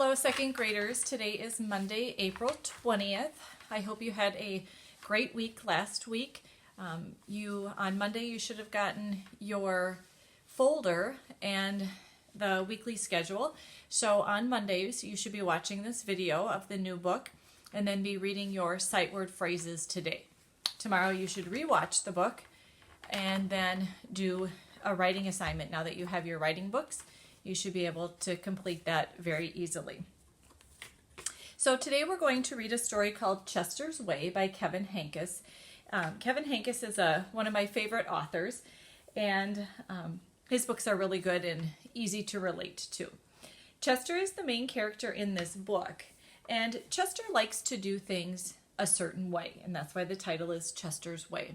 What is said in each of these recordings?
Hello, second graders. Today is Monday, April 20th. I hope you had a great week last week. On Monday, you should have gotten your folder and the weekly schedule. So on Mondays, you should be watching this video of the new book and then be reading your sight word phrases today. Tomorrow, you should rewatch the book and then do a writing assignment. Now that you have your writing books, you should be able to complete that very easily. So today we're going to read a story called Chester's Way by Kevin Henkes. Kevin Henkes is one of my favorite authors, and his books are really good and easy to relate to. Chester is the main character in this book, and Chester likes to do things a certain way, and that's why the title is Chester's Way.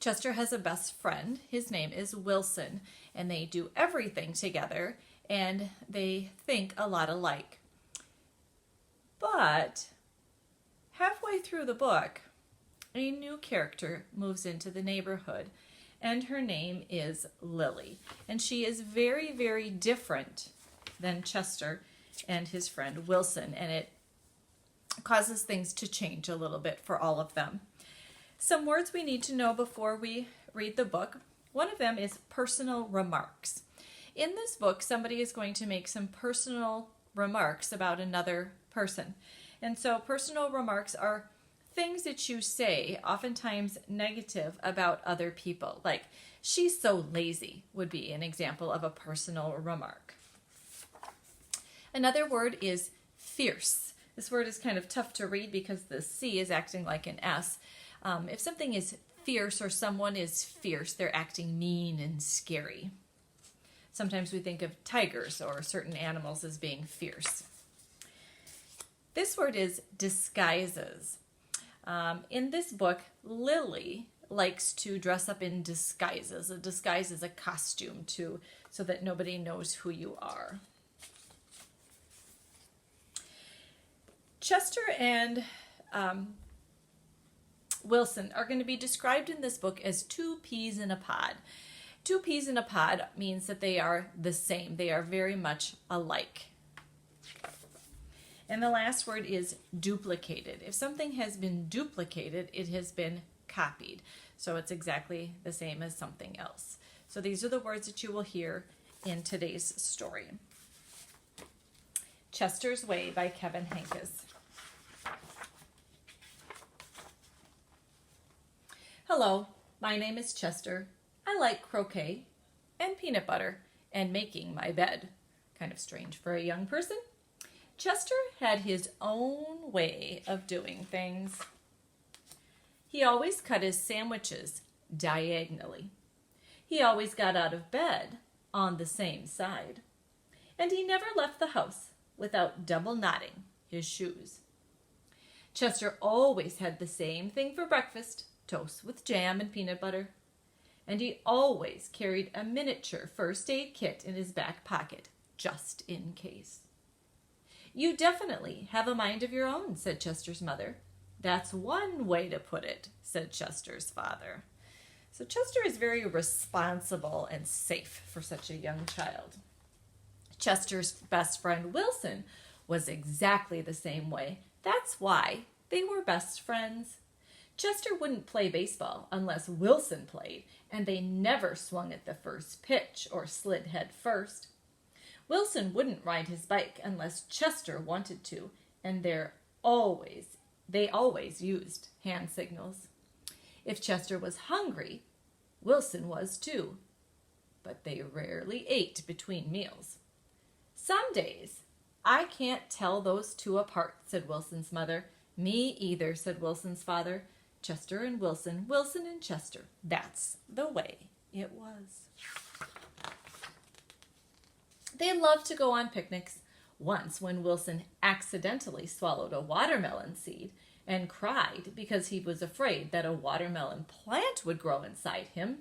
Chester has a best friend. His name is Wilson, and they do everything together, and they think a lot alike. But halfway through the book, a new character moves into the neighborhood, and her name is Lily. And she is very, very different than Chester and his friend Wilson, and it causes things to change a little bit for all of them. Some words we need to know before we read the book. One of them is personal remarks. In this book, somebody is going to make some personal remarks about another person. And so personal remarks are things that you say, oftentimes negative, about other people. Like, she's so lazy would be an example of a personal remark. Another word is fierce. This word is kind of tough to read because the C is acting like an S. If something is fierce or someone is fierce, they're acting mean and scary. Sometimes we think of tigers or certain animals as being fierce. This word is disguises. In this book, Lily likes to dress up in disguises. A disguise is a costume so that nobody knows who you are. Chester and Wilson are going to be described in this book as two peas in a pod. Two peas in a pod means that they are the same. They are very much alike. And the last word is duplicated. If something has been duplicated, it has been copied. So it's exactly the same as something else. So these are the words that you will hear in today's story. Chester's Way by Kevin Henkes. Hello, my name is Chester. I like croquet and peanut butter and making my bed. Kind of strange for a young person. Chester had his own way of doing things. He always cut his sandwiches diagonally. He always got out of bed on the same side. And he never left the house without double knotting his shoes. Chester always had the same thing for breakfast, toast with jam and peanut butter. And he always carried a miniature first aid kit in his back pocket, just in case. You definitely have a mind of your own, said Chester's mother. That's one way to put it, said Chester's father. So Chester is very responsible and safe for such a young child. Chester's best friend Wilson was exactly the same way. That's why they were best friends. Chester wouldn't play baseball unless Wilson played, and they never swung at the first pitch or slid head first. Wilson wouldn't ride his bike unless Chester wanted to, and they always used hand signals. If Chester was hungry, Wilson was too, but they rarely ate between meals. Some days, I can't tell those two apart, said Wilson's mother. Me either, said Wilson's father. Chester and Wilson, Wilson and Chester. That's the way it was. They loved to go on picnics. Once, when Wilson accidentally swallowed a watermelon seed and cried because he was afraid that a watermelon plant would grow inside him,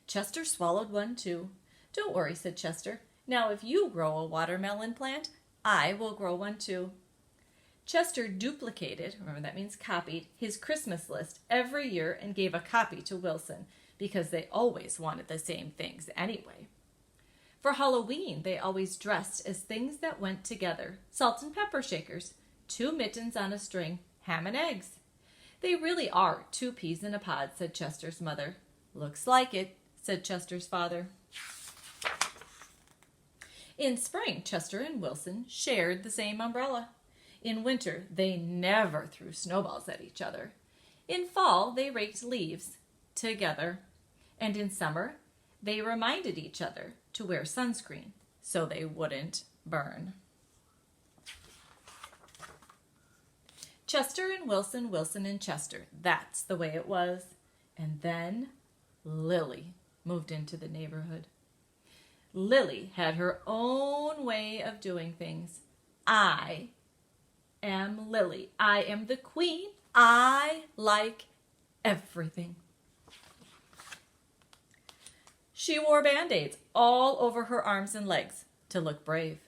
Chester swallowed one too. Don't worry, said Chester. Now if you grow a watermelon plant, I will grow one too. Chester duplicated, remember that means copied, his Christmas list every year and gave a copy to Wilson because they always wanted the same things anyway. For Halloween, they always dressed as things that went together. Salt and pepper shakers, 2 mittens on a string, ham and eggs. They really are 2 peas in a pod, said Chester's mother. Looks like it, said Chester's father. In spring, Chester and Wilson shared the same umbrella. In winter, they never threw snowballs at each other. In fall, they raked leaves together. And in summer, they reminded each other to wear sunscreen so they wouldn't burn. Chester and Wilson, Wilson and Chester. That's the way it was. And then Lily moved into the neighborhood. Lily had her own way of doing things. I am Lily. I am the queen. I like everything. She wore Band-Aids all over her arms and legs to look brave.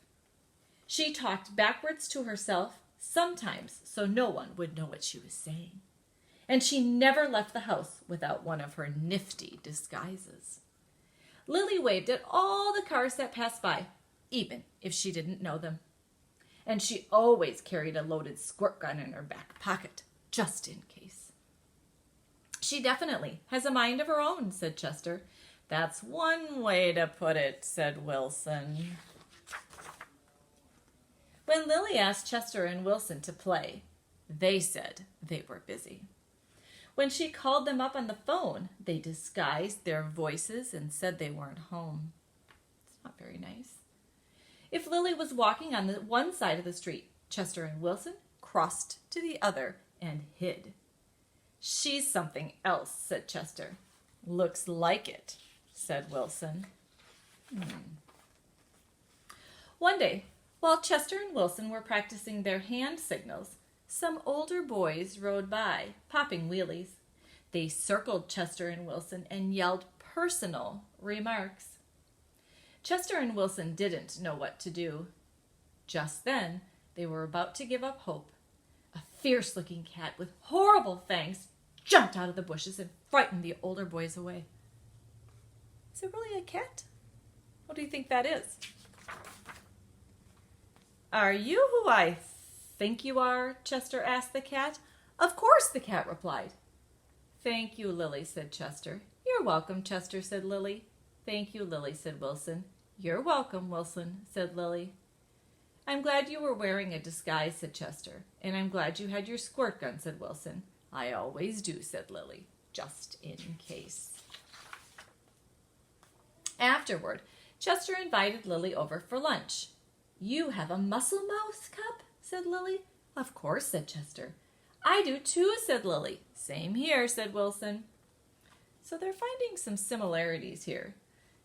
She talked backwards to herself, sometimes so no one would know what she was saying. And she never left the house without one of her nifty disguises. Lily waved at all the cars that passed by, even if she didn't know them. And she always carried a loaded squirt gun in her back pocket, just in case. She definitely has a mind of her own, said Chester. That's one way to put it, said Wilson. When Lily asked Chester and Wilson to play, they said they were busy. When she called them up on the phone, they disguised their voices and said they weren't home. It's not very nice. If Lily was walking on the one side of the street, Chester and Wilson crossed to the other and hid. She's something else, said Chester. Looks like it, said Wilson. One day, while Chester and Wilson were practicing their hand signals, some older boys rode by, popping wheelies. They circled Chester and Wilson and yelled personal remarks. Chester and Wilson didn't know what to do. Just then, they were about to give up hope. A fierce-looking cat with horrible fangs jumped out of the bushes and frightened the older boys away. Is it really a cat? What do you think that is? Are you who I think you are? Chester asked the cat. Of course, the cat replied. Thank you, Lily, said Chester. You're welcome, Chester, said Lily. Thank you, Lily, said Wilson. You're welcome, Wilson, said Lily. I'm glad you were wearing a disguise, said Chester. And I'm glad you had your squirt gun, said Wilson. I always do, said Lily, just in case. Afterward, Chester invited Lily over for lunch. You have a mussel mouse cup, said Lily. Of course, said Chester. I do too, said Lily. Same here, said Wilson. So they're finding some similarities here.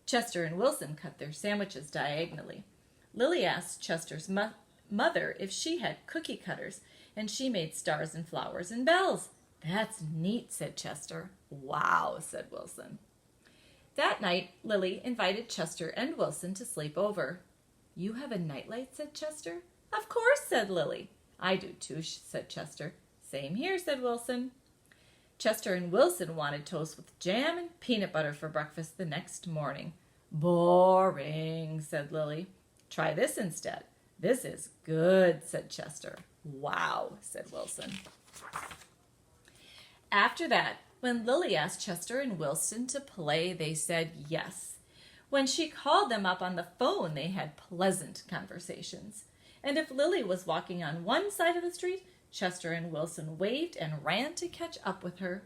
Chester and Wilson cut their sandwiches diagonally. Lily asked Chester's mother if she had cookie cutters, and she made stars and flowers and bells. That's neat, said Chester. Wow, said Wilson. That night, Lily invited Chester and Wilson to sleep over. You have a nightlight, said Chester. Of course, said Lily. I do too, said Chester. Same here, said Wilson. Chester and Wilson wanted toast with jam and peanut butter for breakfast the next morning. Boring, said Lily. Try this instead. This is good, said Chester. Wow, said Wilson. After that, when Lily asked Chester and Wilson to play, they said yes. When she called them up on the phone, they had pleasant conversations. And if Lily was walking on one side of the street, Chester and Wilson waved and ran to catch up with her.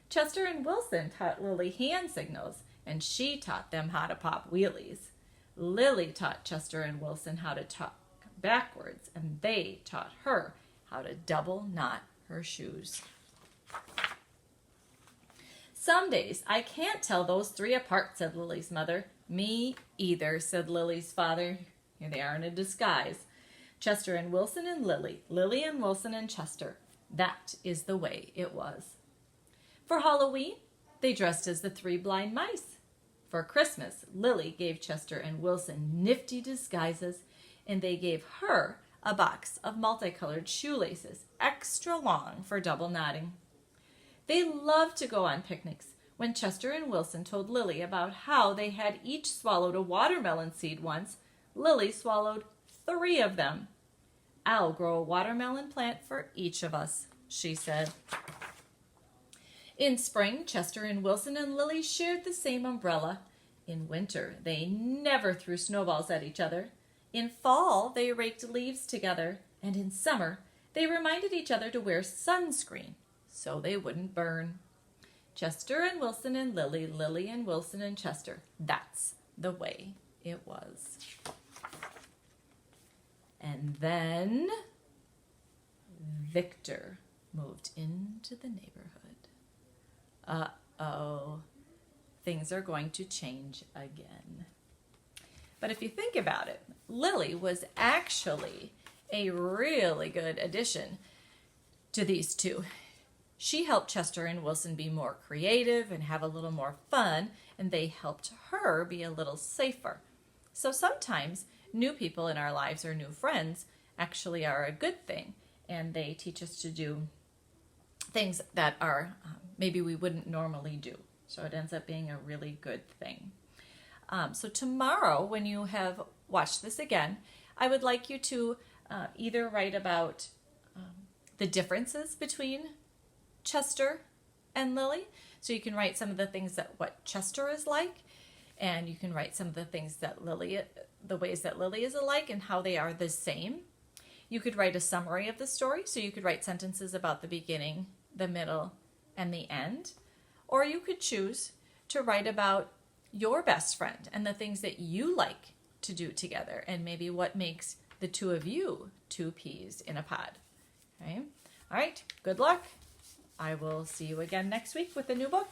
Chester and Wilson taught Lily hand signals, and she taught them how to pop wheelies. Lily taught Chester and Wilson how to talk backwards, and they taught her how to double knot her shoes. Some days I can't tell those 3 apart, said Lily's mother. Me either, said Lily's father. Here they are in a disguise. Chester and Wilson and Lily, Lily and Wilson and Chester. That is the way it was. For Halloween, they dressed as the 3 blind mice. For Christmas, Lily gave Chester and Wilson nifty disguises, and they gave her a box of multicolored shoelaces, extra long for double knotting. They loved to go on picnics when Chester and Wilson told Lily about how they had each swallowed a watermelon seed once. Lily swallowed 3 of them. "I'll grow a watermelon plant for each of us," she said. In spring, Chester and Wilson and Lily shared the same umbrella. In winter, they never threw snowballs at each other. In fall, they raked leaves together. And in summer, they reminded each other to wear sunscreen so they wouldn't burn. Chester and Wilson and Lily, Lily and Wilson and Chester. That's the way it was. And then Victor moved into the neighborhood. Uh-oh, things are going to change again. But if you think about it, Lily was actually a really good addition to these two. She helped Chester and Wilson be more creative and have a little more fun, and they helped her be a little safer. So sometimes new people in our lives or new friends actually are a good thing, and they teach us to do things that are maybe we wouldn't normally do. So it ends up being a really good thing. So tomorrow, when you have watched this again, I would like you to either write about the differences between Chester and Lily. So you can write some of the things that what Chester is like, and you can write some of the things that the ways that Lily is alike and how they are the same. You could write a summary of the story, so you could write sentences about the beginning, the middle, and the end. Or you could choose to write about your best friend and the things that you like to do together, and maybe what makes the two of you 2 peas in a pod. Okay? All right, good luck. I will see you again next week with a new book.